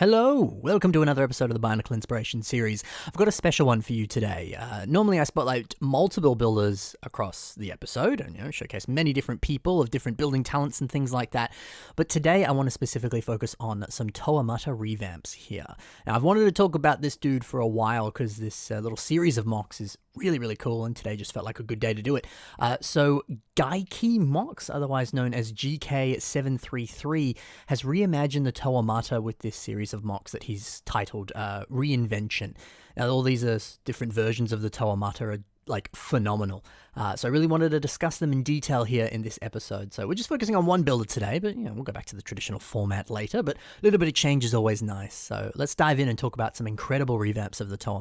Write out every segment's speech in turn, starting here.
Hello, welcome to another episode of the Bionicle Inspiration series. I've got a special one for you today. Normally I spotlight multiple builders across the episode and showcase many different people of different building talents and things like that. But today I want to specifically focus on some TOA revamps here. Now I've wanted to talk about this dude for a while because this little series of mocks is really cool, and today just felt like a good day to do it. So Gully Mox, otherwise known as GK733, has reimagined the TOA with this series of mocks that he's titled Re-Invention. Now all these are different versions of the TOA are like phenomenal. So I really wanted to discuss them in detail here in this episode. So we're just focusing on one builder today, but we'll go back to the traditional format later, but a little bit of change is always nice. So let's dive in and talk about some incredible revamps of the TOA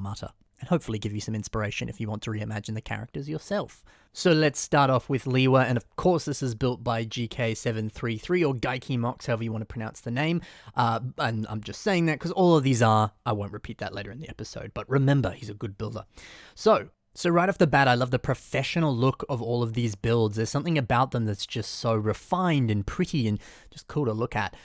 and hopefully give you some inspiration if you want to reimagine the characters yourself. So let's start off with Leewa, and of course this is built by GK733, or Gully Mox, however you want to pronounce the name, and I'm just saying that because all of these are, I won't repeat that later in the episode, but remember, he's a good builder. So right off the bat, I love the professional look of all of these builds. There's something about them that's just so refined and pretty and just cool to look at.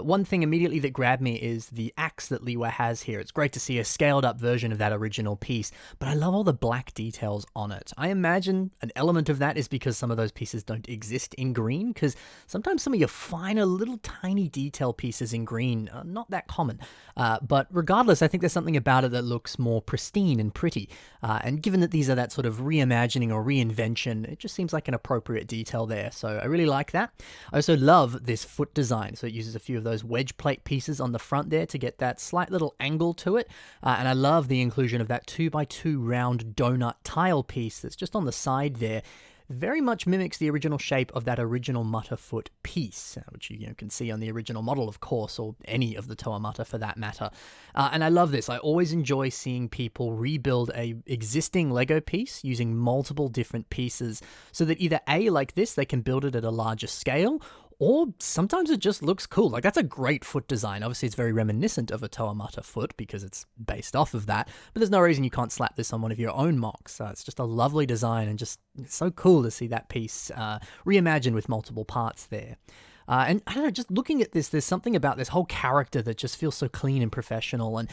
One thing immediately that grabbed me is the axe that Leewa has here. It's great to see a scaled up version of that original piece, but I love all the black details on it. I imagine an element of that is because some of those pieces don't exist in green, because sometimes some of your finer little tiny detail pieces in green are not that common. But regardless, I think there's something about it that looks more pristine and pretty. And given that these are that sort of reimagining or reinvention, it just seems like an appropriate detail there. So I really like that. I also love this foot design. So it uses a few of those wedge plate pieces on the front there to get that slight little angle to it. And I love the inclusion of that 2x2 round donut tile piece that's just on the side there. Very much mimics the original shape of that original foot piece, which you can see on the original model, of course, or any of the TOA for that matter. And I love this. I always enjoy seeing people rebuild a existing Lego piece using multiple different pieces so that either A, like this, they can build it at a larger scale, or sometimes it just looks cool. Like, that's a great foot design. Obviously, it's very reminiscent of a TOA foot because it's based off of that, but there's no reason you can't slap this on one of your own mocks. It's just a lovely design, and just it's so cool to see that piece reimagined with multiple parts there. And I don't know, just looking at this, there's something about this whole character that just feels so clean and professional. And,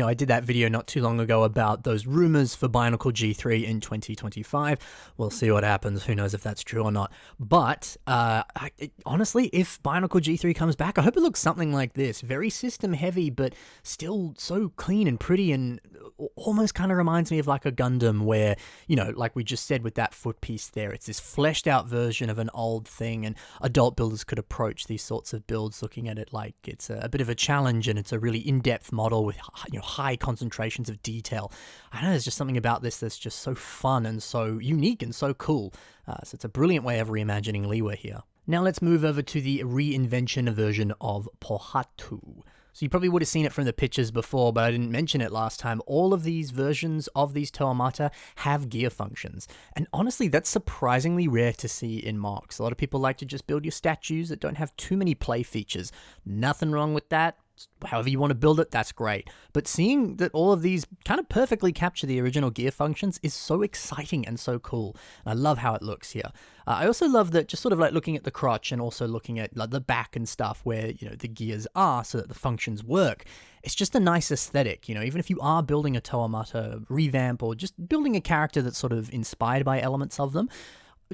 I did that video not too long ago about those rumors for Bionicle G3 in 2025. We'll see what happens. Who knows if that's true or not. But honestly, if Bionicle G3 comes back, I hope it looks something like this. Very system heavy, but still so clean and pretty, and almost kind of reminds me of like a Gundam where, like we just said with that foot piece there, it's this fleshed out version of an old thing, and adult builders could approach these sorts of builds looking at it like it's a bit of a challenge, and it's a really in-depth model with high concentrations of detail. I know there's just something about this that's just so fun and so unique and so cool. So it's a brilliant way of reimagining Leewa here. Now let's move over to the reinvention version of Pohatu. So you probably would have seen it from the pictures before, but I didn't mention it last time. All of these versions of these TOA have gear functions. And honestly, that's surprisingly rare to see in mocks. A lot of people like to just build your statues that don't have too many play features. Nothing wrong with that. However you want to build it, that's great. But seeing that all of these kind of perfectly capture the original gear functions is so exciting and so cool. And I love how it looks here. I also love that, just sort of like looking at the crotch and also looking at like the back and stuff where, the gears are so that the functions work. It's just a nice aesthetic, even if you are building a TOA revamp or just building a character that's sort of inspired by elements of them.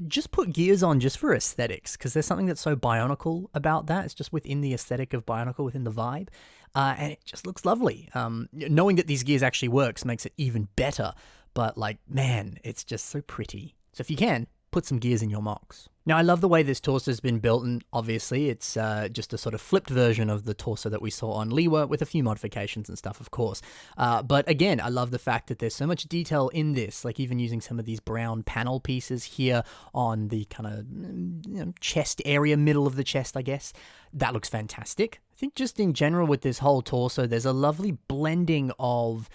Just put gears on just for aesthetics, because there's something that's so Bionicle about that. It's just within the aesthetic of Bionicle, within the vibe, and it just looks lovely. Knowing that these gears actually works makes it even better, but man, it's just so pretty. So if you can, put some gears in your mocks. Now, I love the way this torso has been built, and obviously it's just a sort of flipped version of the torso that we saw on Leewa with a few modifications and stuff, of course. But again, I love the fact that there's so much detail in this, like even using some of these brown panel pieces here on the kind of chest area, middle of the chest, I guess. That looks fantastic. I think just in general with this whole torso, there's a lovely blending of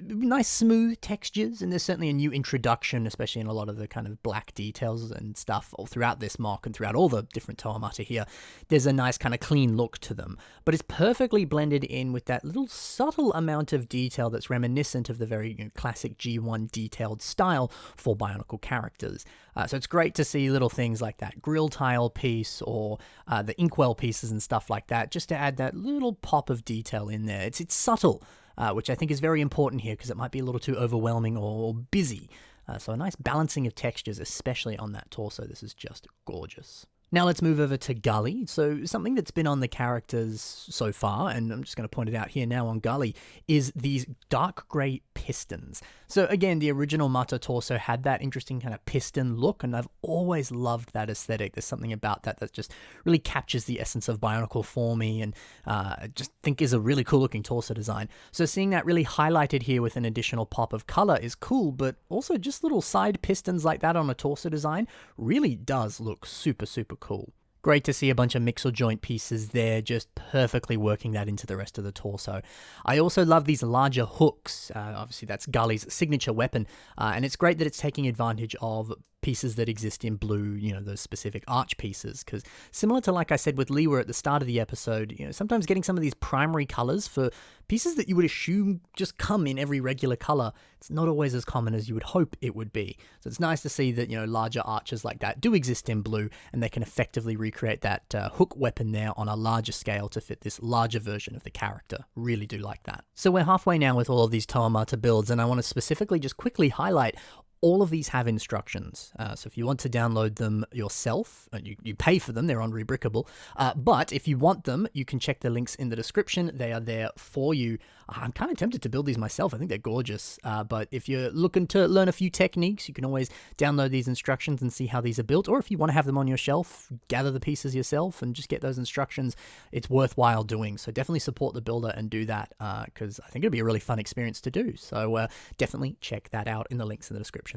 nice smooth textures, and there's certainly a new introduction, especially in a lot of the kind of black details and stuff all throughout this mock and throughout all the different TOA here. There's a nice kind of clean look to them, but it's perfectly blended in with that little subtle amount of detail that's reminiscent of the very classic G1 detailed style for Bionicle characters. So it's great to see little things like that grill tile piece or the inkwell pieces and stuff like that, just to add that little pop of detail in there. It's subtle, which I think is very important here because it might be a little too overwhelming or busy. So a nice balancing of textures, especially on that torso. This is just gorgeous. Now let's move over to Gully. So something that's been on the characters so far, and I'm just going to point it out here now on Gully, is these dark grey pistons. So again, the original Mata torso had that interesting kind of piston look, and I've always loved that aesthetic. There's something about that just really captures the essence of Bionicle for me, and I just think is a really cool looking torso design. So seeing that really highlighted here with an additional pop of color is cool, but also just little side pistons like that on a torso design really does look super, super cool. Great to see a bunch of mixer joint pieces there, just perfectly working that into the rest of the torso. I also love these larger hooks. Obviously, that's Gully's signature weapon, and it's great that it's taking advantage of pieces that exist in blue, those specific arch pieces, because similar to, like I said with Leewa at the start of the episode, sometimes getting some of these primary colors for pieces that you would assume just come in every regular color, it's not always as common as you would hope it would be. So it's nice to see that, larger arches like that do exist in blue, and they can effectively recreate that hook weapon there on a larger scale to fit this larger version of the character. Really do like that. So we're halfway now with all of these Toa Mata builds, and I want to specifically just quickly highlight all of these have instructions, so if you want to download them yourself, you pay for them, they're unrebrickable, but if you want them, you can check the links in the description, they are there for you. I'm kind of tempted to build these myself, I think they're gorgeous, but if you're looking to learn a few techniques, you can always download these instructions and see how these are built, or if you want to have them on your shelf, gather the pieces yourself and just get those instructions, it's worthwhile doing, so definitely support the builder and do that, because I think it'll be a really fun experience to do, so definitely check that out in the links in the description.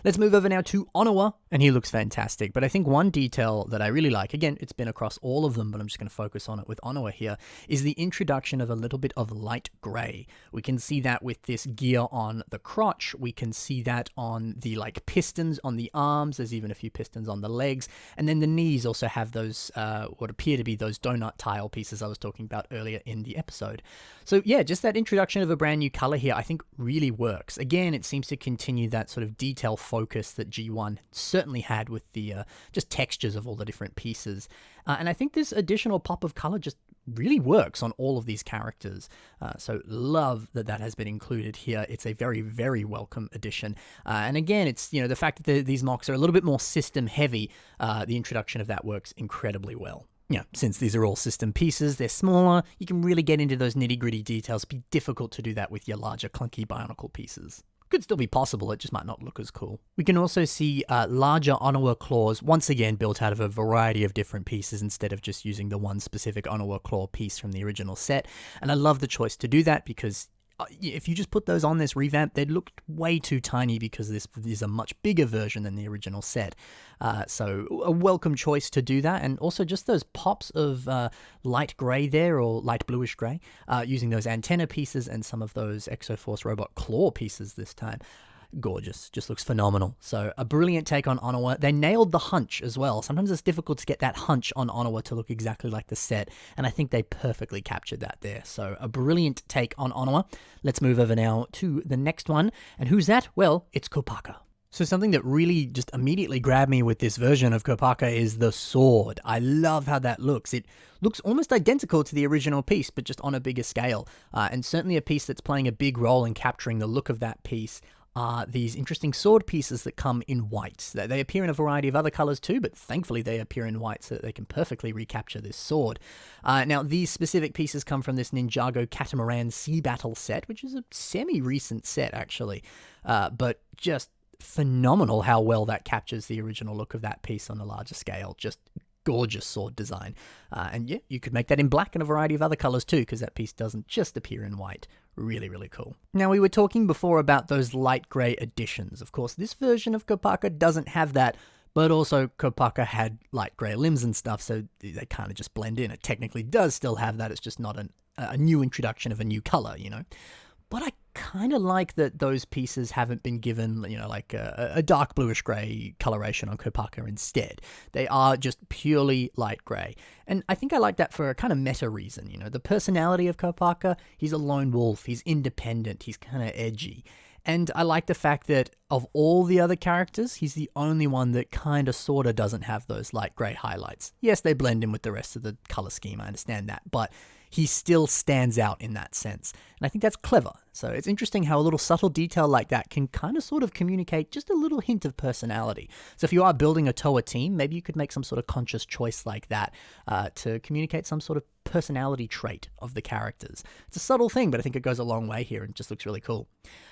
Let's move over now to Onawa, and he looks fantastic, but I think one detail that I really like, again, it's been across all of them, but I'm just going to focus on it with Onawa here, is the introduction of a little bit of light grey. We can see that with this gear on the crotch, we can see that on the pistons on the arms, there's even a few pistons on the legs, and then the knees also have those, what appear to be those donut tile pieces I was talking about earlier in the episode. So yeah, just that introduction of a brand new color here I think really works. Again, it seems to continue that sort of detail focus that G1 certainly had with the just textures of all the different pieces. And I think this additional pop of color just really works on all of these characters. So love that has been included here. It's a very, very welcome addition. And again, it's, the fact that these mocks are a little bit more system heavy, the introduction of that works incredibly well. Since these are all system pieces, they're smaller, you can really get into those nitty-gritty details. It'd be difficult to do that with your larger, clunky Bionicle pieces. Could still be possible, it just might not look as cool. We can also see larger Onawa claws, once again built out of a variety of different pieces instead of just using the one specific Onawa claw piece from the original set. And I love the choice to do that because if you just put those on this revamp, they'd look way too tiny because this is a much bigger version than the original set. So a welcome choice to do that. And also just those pops of light grey there, or light bluish grey, using those antenna pieces and some of those Exoforce robot claw pieces this time. Gorgeous, just looks phenomenal. So a brilliant take on Onawa. They nailed the hunch as well. Sometimes it's difficult to get that hunch on Onawa to look exactly like the set, and I think they perfectly captured that there. So a brilliant take on Onawa. Let's move over now to the next one. And who's that? Well, it's Kopaka. So something that really just immediately grabbed me with this version of Kopaka is the sword. I love how that looks. It looks almost identical to the original piece, but just on a bigger scale. And certainly a piece that's playing a big role in capturing the look of that piece are these interesting sword pieces that come in white. They appear in a variety of other colors too, but thankfully they appear in white so that they can perfectly recapture this sword. Now, these specific pieces come from this Ninjago Catamaran Sea Battle set, which is a semi-recent set actually, but just phenomenal how well that captures the original look of that piece on a larger scale. Just gorgeous sword design. And yeah, you could make that in black and a variety of other colors too, because that piece doesn't just appear in white. Really, really cool. Now, we were talking before about those light grey additions. Of course, this version of Kopaka doesn't have that, but also Kopaka had light grey limbs and stuff, so they kind of just blend in. It technically does still have that, it's just not a new introduction of a new color, But I kind of like that those pieces haven't been given, a dark bluish grey coloration on Kopaka instead. They are just purely light grey. And I think I like that for a kind of meta reason, The personality of Kopaka, he's a lone wolf, he's independent, he's kind of edgy. And I like the fact that of all the other characters, he's the only one that kind of sort of doesn't have those light grey highlights. Yes, they blend in with the rest of the colour scheme, I understand that, but he still stands out in that sense. And I think that's clever. So it's interesting how a little subtle detail like that can kind of sort of communicate just a little hint of personality. So if you are building a TOA team, maybe you could make some sort of conscious choice like that to communicate some sort of personality trait of the characters. It's a subtle thing, but I think it goes a long way here and just looks really cool.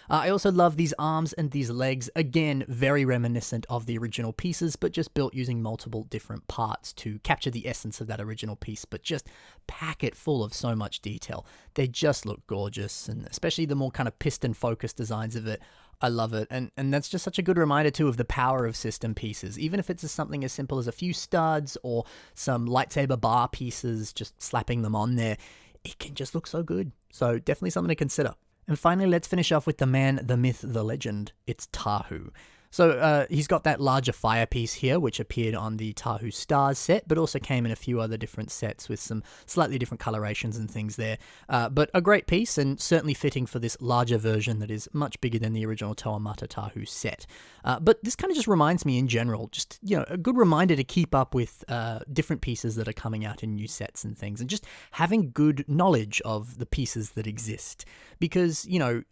I also love these arms and these legs. Again, very reminiscent of the original pieces, but just built using multiple different parts to capture the essence of that original piece, but just pack it full of so much detail. They just look gorgeous, and especially the more kind of piston-focused designs of it. I love it, and that's just such a good reminder too of the power of system pieces. Even if it's something as simple as a few studs or some lightsaber bar pieces, just slapping them on there, it can just look so good. So definitely something to consider. And finally, let's finish off with the man, the myth, the legend. It's Tahu. So he's got that larger fire piece here, which appeared on the Tahu Stars set, but also came in a few other different sets with some slightly different colorations and things there. But a great piece, and certainly fitting for this larger version that is much bigger than the original Toa Mata Tahu set. But this kind of just reminds me in general, just, you know, a good reminder to keep up with different pieces that are coming out in new sets and things, and just having good knowledge of the pieces that exist. Because, you know,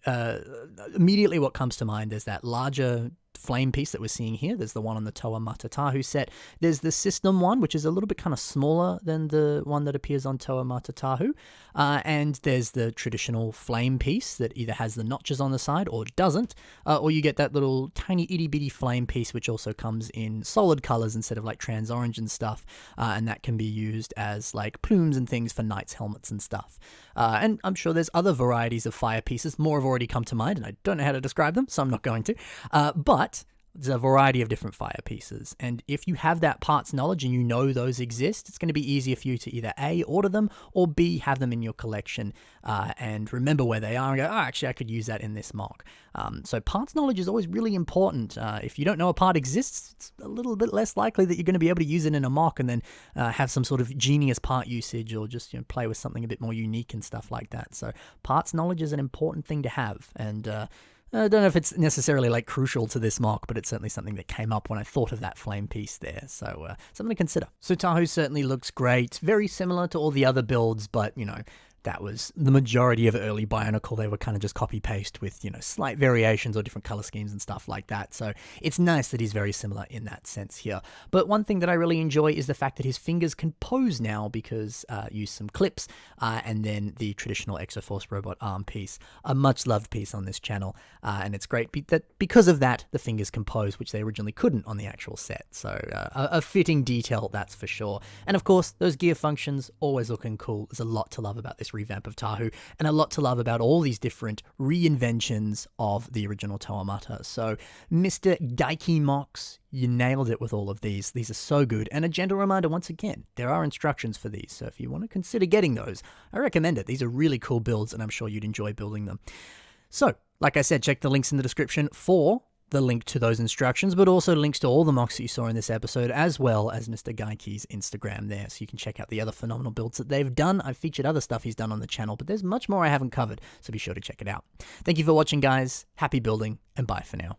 immediately what comes to mind is that larger flame piece that we're seeing here. There's the one on the Toa Mata Tahu set. There's the system one, which is a little bit kind of smaller than the one that appears on Toa Mata Tahu. And there's the traditional flame piece that either has the notches on the side or doesn't. Or you get that little tiny itty bitty flame piece, which also comes in solid colors instead of like trans orange and stuff. And that can be used as like plumes and things for knights' helmets and stuff. And I'm sure there's other varieties of fire pieces. More have already come to mind, and I don't know how to describe them, so I'm not going to. But there's a variety of different fire pieces, and if you have that parts knowledge and you know those exist, it's going to be easier for you to either A, order them, or B, have them in your collection and remember where they are and go, oh, actually I could use that in this mock. So parts knowledge is always really important. If you don't know a part exists, it's a little bit less likely that you're going to be able to use it in a mock and then have some sort of genius part usage, or just, you know, play with something a bit more unique and stuff like that. So parts knowledge is an important thing to have, and I don't know if it's necessarily like crucial to this mock, but it's certainly something that came up when I thought of that flame piece there. So something to consider. So Tahu certainly looks great. Very similar to all the other builds, but, you know, that was the majority of early Bionicle. They were kind of just copy-paste with, you know, slight variations or different color schemes and stuff like that. So it's nice that he's very similar in that sense here. But one thing that I really enjoy is the fact that his fingers can pose now, because use some clips and then the traditional Exoforce robot arm piece. A much-loved piece on this channel. And it's great that because of that, the fingers can pose, which they originally couldn't on the actual set. So a fitting detail, that's for sure. And of course, those gear functions, always looking cool. There's a lot to love about this revamp of Tahu, and a lot to love about all these different reinventions of the original Toa Mata. So Mr. Geiki Mox, you nailed it with all of these. These are so good, and a gentle reminder once again, there are instructions for these, so if you want to consider getting those, I recommend it. These are really cool builds, and I'm sure you'd enjoy building them. So, like I said, check the links in the description for the link to those instructions, but also links to all the mocks that you saw in this episode, as well as Mr. Geiki's Instagram there, so you can check out the other phenomenal builds that they've done. I've featured other stuff he's done on the channel, but there's much more I haven't covered, so be sure to check it out. Thank you for watching, guys. Happy building, and bye for now.